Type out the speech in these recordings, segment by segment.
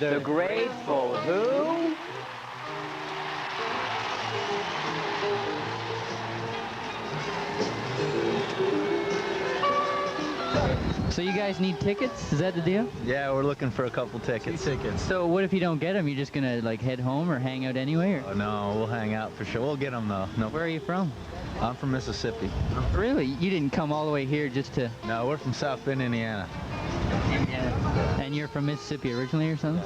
The Grateful Who? So you guys need tickets? Is that the deal? Yeah, we're looking for a couple tickets. So what if you don't get them? You're just gonna like head home or hang out anyway? Or? Oh, no, we'll hang out for sure. We'll get them though. No. Where are you from? I'm from Mississippi. Really? You didn't come all the way here just to... No, we're from South Bend, Indiana. And you're from Mississippi originally or something?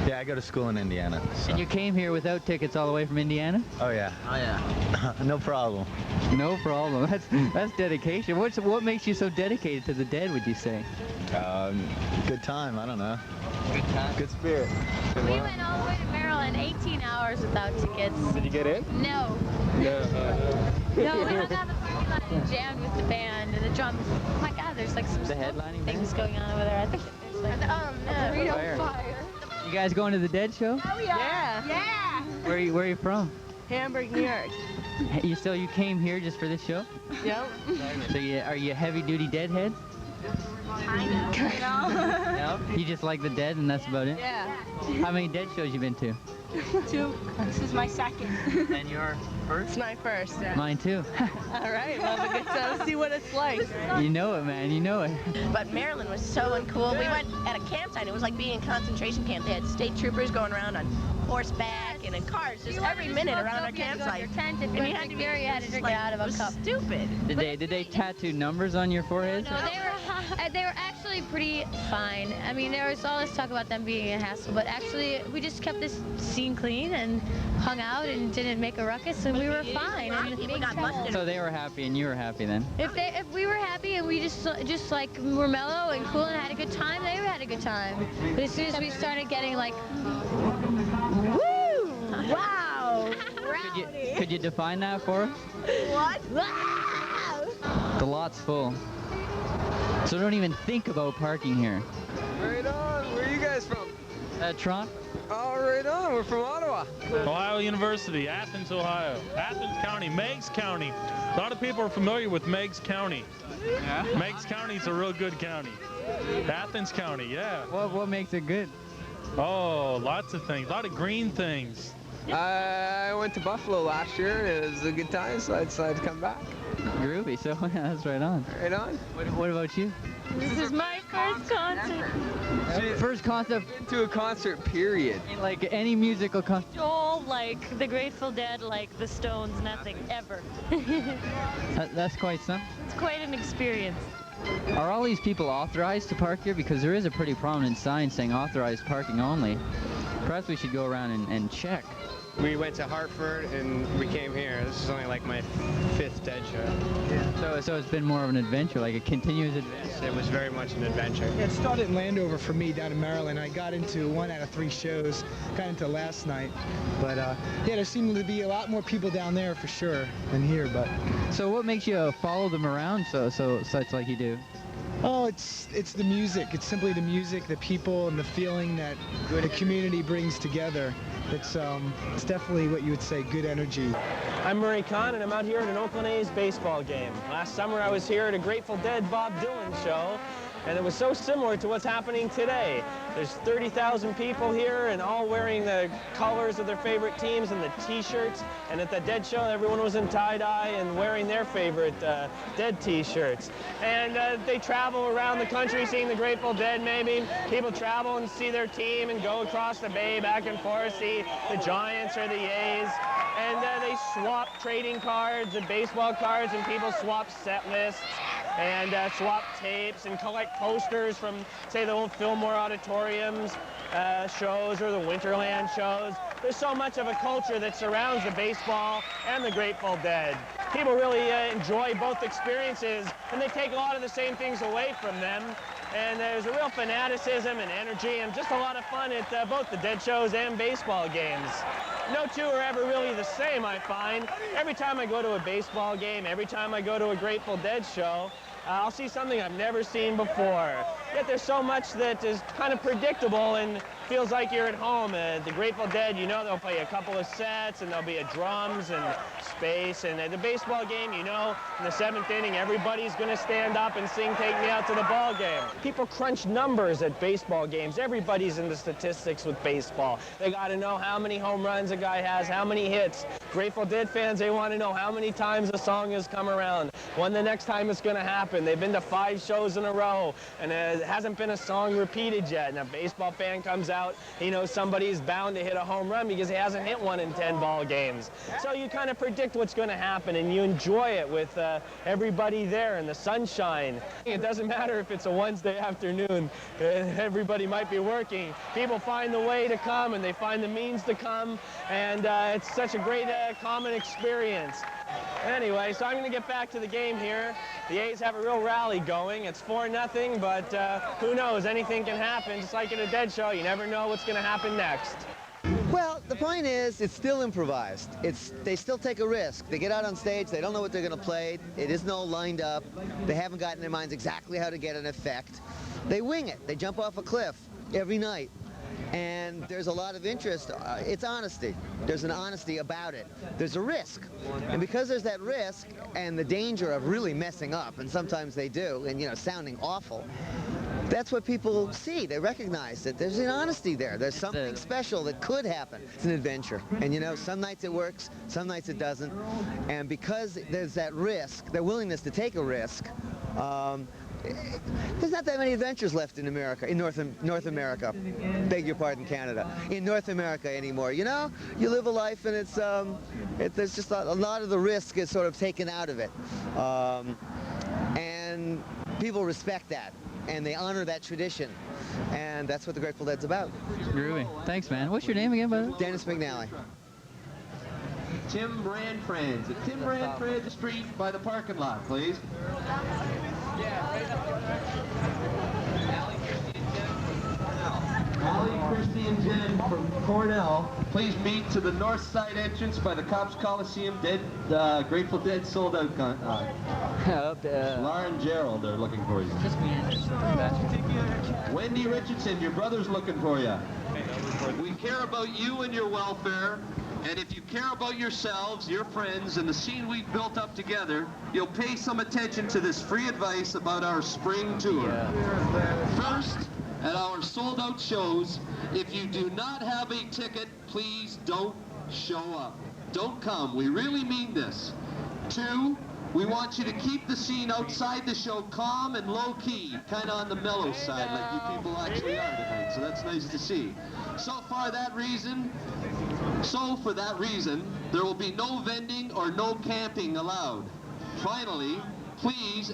Yeah, I go to school in Indiana. So. And you came here without tickets all the way from Indiana? Oh yeah. Oh yeah. No problem. No problem. That's dedication. What makes you so dedicated to the Dead, would you say? Good time. I don't know. Good time. Good spirit. We went all the way to Maryland, 18 hours without tickets. Did you get in? No. No. No, we hung out in the parking lot and jammed with the band and the drums. Oh my God, there's like some things going on over there. I think there's like a burrito fire. You guys going to the Dead show? Oh yeah. Yeah. Where are you from? Hamburg, New York. So you came here just for this show? Yep. So are you heavy-duty Deadhead? Kind of. No? You just like the Dead and that's about it? Yeah. How many Dead shows you been to? 2. This is my second. And your first? It's my first. Yeah. Mine too. All right, well, we get to see what it's like. You know it, man. You know it. But Maryland was so uncool. We went at a campsite. It was like being in concentration camp. They had state troopers going around on horseback and in cars just every minute around our campsite. And you had to be very had to drink it out of a cup. Stupid. Did they tattoo numbers on your foreheads? No, they were actually pretty fine. I mean, there was all this talk about them being a hassle, but actually we just kept this scene clean and hung out and didn't make a ruckus, and we were fine. And people got busted. So they were happy and you were happy then? If we were happy and we just like were mellow and cool and had a good time, they had a good time. But as soon as we started getting like, woo, wow, Could you define that for us? what? Wow. The lot's full. So don't even think about parking here. Right on. Where are you guys from? Toronto? Oh, right on. We're from Ottawa. Ohio University, Athens, Ohio. Athens County, Meigs County. A lot of people are familiar with Meigs County. Yeah? Meigs County is a real good county. Athens County, yeah. What makes it good? Oh, lots of things. A lot of green things. I went to Buffalo last year, and it was a good time, so I decided to come back. Groovy, so yeah, that's right on. Right on. What about you? This is my first concert. First concert? To a concert, period. Like any musical concert? Joel, like the Grateful Dead, like the Stones, nothing, ever. That's quite something. It's quite an experience. Are all these people authorized to park here? Because there is a pretty prominent sign saying authorized parking only. Perhaps we should go around and check. We went to Hartford, and we came here. This is only like my 5th Dead show. Yeah. So it's been more of an adventure, like a continuous adventure. It was very much an adventure. Yeah, it started in Landover for me down in Maryland. I got into 1 out of 3 shows, got into last night. But yeah, there seemed to be a lot more people down there for sure than here. But so what makes you follow them around such like you do? Oh, it's the music. It's simply the music, the people, and the feeling that the community brings together. It's definitely what you would say, good energy. I'm Murray Kahn, and I'm out here at an Oakland A's baseball game. Last summer I was here at a Grateful Dead Bob Dylan show, and it was so similar to what's happening today. There's 30,000 people here, and all wearing the colors of their favorite teams and the t-shirts. And at the Dead show, everyone was in tie-dye and wearing their favorite Dead t-shirts. And they travel around the country seeing the Grateful Dead, maybe. People travel and see their team and go across the bay back and forth, see the Giants or the A's. And they swap trading cards and baseball cards, and people swap set lists and swap tapes and collect posters from, say, the old Fillmore Auditoriums shows or the Winterland shows. There's so much of a culture that surrounds the baseball and the Grateful Dead. People really enjoy both experiences, and they take a lot of the same things away from them. And there's a real fanaticism and energy and just a lot of fun at both the Dead shows and baseball games. No two are ever really the same, I find. Every time I go to a baseball game, every time I go to a Grateful Dead show, I'll see something I've never seen before. Yet there's so much that is kind of predictable and feels like you're at home. The Grateful Dead, you know, they'll play a couple of sets and there'll be a drums and space. And at the baseball game, you know, in the 7th inning, everybody's going to stand up and sing "Take Me Out to the Ball Game." People crunch numbers at baseball games. Everybody's into statistics with baseball. They got to know how many home runs a guy has, how many hits. Grateful Dead fans, they want to know how many times a song has come around, when the next time it's going to happen. They've been to 5 shows in a row, and there hasn't been a song repeated yet. And a baseball fan comes out, he knows somebody's bound to hit a home run because he hasn't hit one in 10 ball games. So you kind of predict what's going to happen, and you enjoy it with everybody there in the sunshine. It doesn't matter if it's a Wednesday afternoon. Everybody might be working. People find the way to come, and they find the means to come, and it's such a great common experience. Anyway, so I'm going to get back to the game here. The A's have a real rally going. It's 4-0, but who knows? Anything can happen. Just like at a Dead show, you never know what's going to happen next. Well, the point is, it's still improvised. They still take a risk. They get out on stage, they don't know what they're going to play. It isn't all lined up. They haven't got in their minds exactly how to get an effect. They wing it. They jump off a cliff every night. And there's a lot of interest. It's honesty. There's an honesty about it. There's a risk. And because there's that risk and the danger of really messing up, and sometimes they do, and, you know, sounding awful, that's what people see. They recognize that there's an honesty there. There's something special that could happen. It's an adventure. And, you know, some nights it works, some nights it doesn't. And because there's that risk, the willingness to take a risk, there's not that many adventures left in America, in North America. Beg your pardon, Canada. In North America anymore. You know, you live a life, and there's just a lot of the risk is sort of taken out of it, and people respect that, and they honor that tradition, and that's what the Grateful Dead's about. Groovy. Thanks, man. What's your name again, brother? Dennis McNally. Tim Brand Friends. At Tim Brand Friends Street by the parking lot, please. Allie, Christy, and Jen from Cornell, please meet to the north side entrance by the Copps Coliseum. Grateful Dead sold out. Laura and Gerald are looking for you. Just me. Wendy Richardson, your brother's looking for you. We care about you and your welfare. And if you care about yourselves, your friends, and the scene we've built up together, you'll pay some attention to this free advice about our spring tour. First, at our sold-out shows, if you do not have a ticket, please don't show up. Don't come. We really mean this. 2, we want you to keep the scene outside the show calm and low-key, kind of on the mellow side, like you people actually are tonight, so that's nice to see. For that reason, there will be no vending or no camping allowed. Finally, please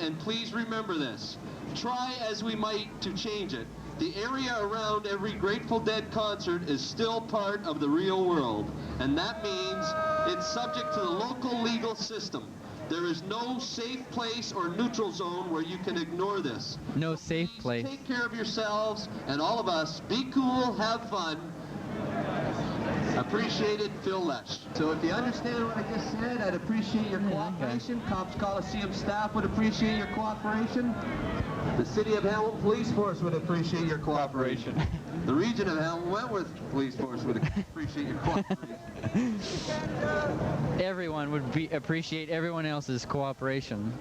remember this. Try as we might to change it. The area around every Grateful Dead concert is still part of the real world, and that means it's subject to the local legal system. There is no safe place or neutral zone where you can ignore this. No safe place. Take care of yourselves and all of us. Be cool, have fun. Appreciated, Phil Lesh. So if you understand what I just said, I'd appreciate your cooperation. Copps Coliseum staff would appreciate your cooperation. The City of Hamilton Police Force would appreciate your cooperation. The region of Hamilton Wentworth Police Force would appreciate your cooperation. Everyone would appreciate everyone else's cooperation.